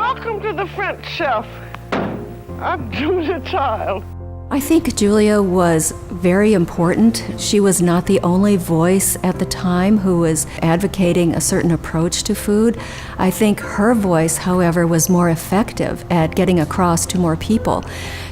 Welcome to the French Chef. I'm Julia Child. I think Julia was very important. She was not the only voice at the time who was advocating a certain approach to food. I think her voice, however, was more effective at getting across to more people.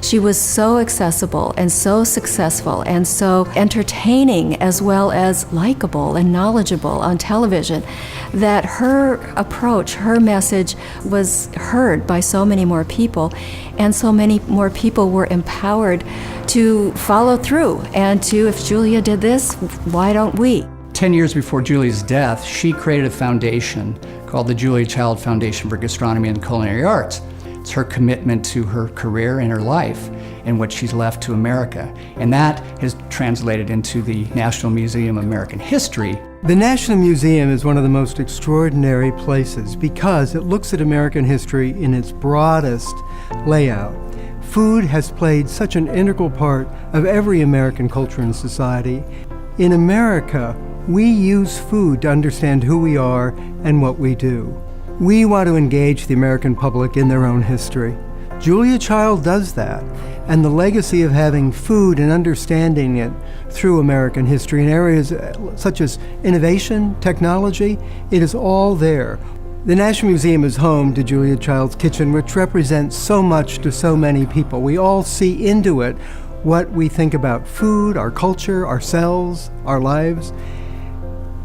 She was so accessible and so successful and so entertaining as well as likable and knowledgeable on television that her approach, her message was heard by so many more people, and so many more people were empowered to follow through and to, if Julia did this, why don't we? 10 years before Julia's death, she created a foundation called the Julia Child Foundation for Gastronomy and Culinary Arts. It's her commitment to her career and her life and what she's left to America. And that has translated into the National Museum of American History. The National Museum is one of the most extraordinary places because it looks at American history in its broadest layout. Food has played such an integral part of every American culture and society. In America, we use food to understand who we are and what we do. We want to engage the American public in their own history. Julia Child does that, and the legacy of having food and understanding it through American history in areas such as innovation, technology, it is all there. The National Museum is home to Julia Child's kitchen, which represents so much to so many people. We all see into it what we think about food, our culture, ourselves, our lives.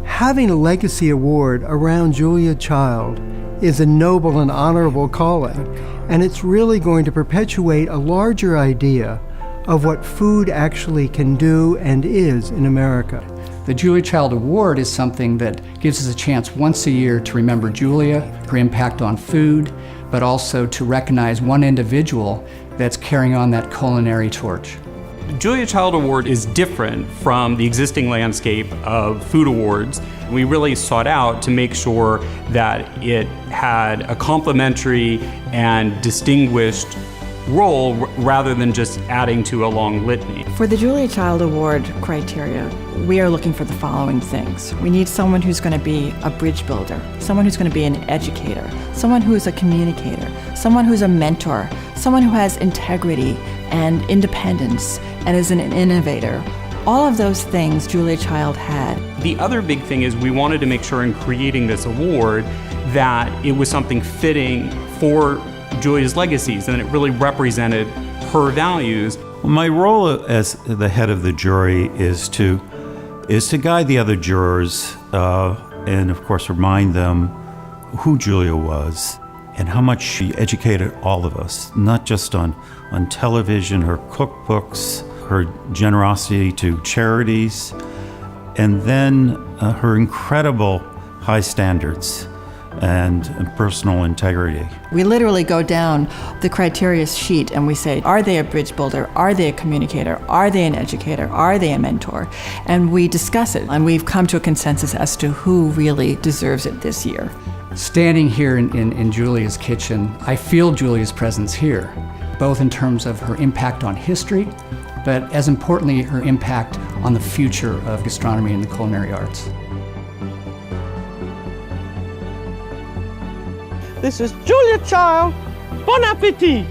Having a legacy award around Julia Child is a noble and honorable calling, and it's really going to perpetuate a larger idea of what food actually can do and is in America. The Julia Child Award is something that gives us a chance once a year to remember Julia, her impact on food, but also to recognize one individual that's carrying on that culinary torch. The Julia Child Award is different from the existing landscape of food awards. We really sought out to make sure that it had a complementary and distinguished role rather than just adding to a long litany. For the Julia Child Award criteria, we are looking for the following things. We need someone who's going to be a bridge builder, someone who's going to be an educator, someone who is a communicator, someone who's a mentor, someone who has integrity and independence and is an innovator. All of those things Julia Child had. The other big thing is we wanted to make sure in creating this award that it was something fitting for Julia's legacies and it really represented her values. Well, my role as the head of the jury is to guide the other jurors and of course remind them who Julia was and how much she educated all of us, not just on television, her cookbooks, her generosity to charities, and then her incredible high standards and personal integrity. We literally go down the criteria sheet and we say, are they a bridge builder? Are they a communicator? Are they an educator? Are they a mentor? And we discuss it, and we've come to a consensus as to who really deserves it this year. Standing here in Julia's kitchen, I feel Julia's presence here, both in terms of her impact on history, but as importantly, her impact on the future of gastronomy and the culinary arts. This is Julia Child. Bon appetit!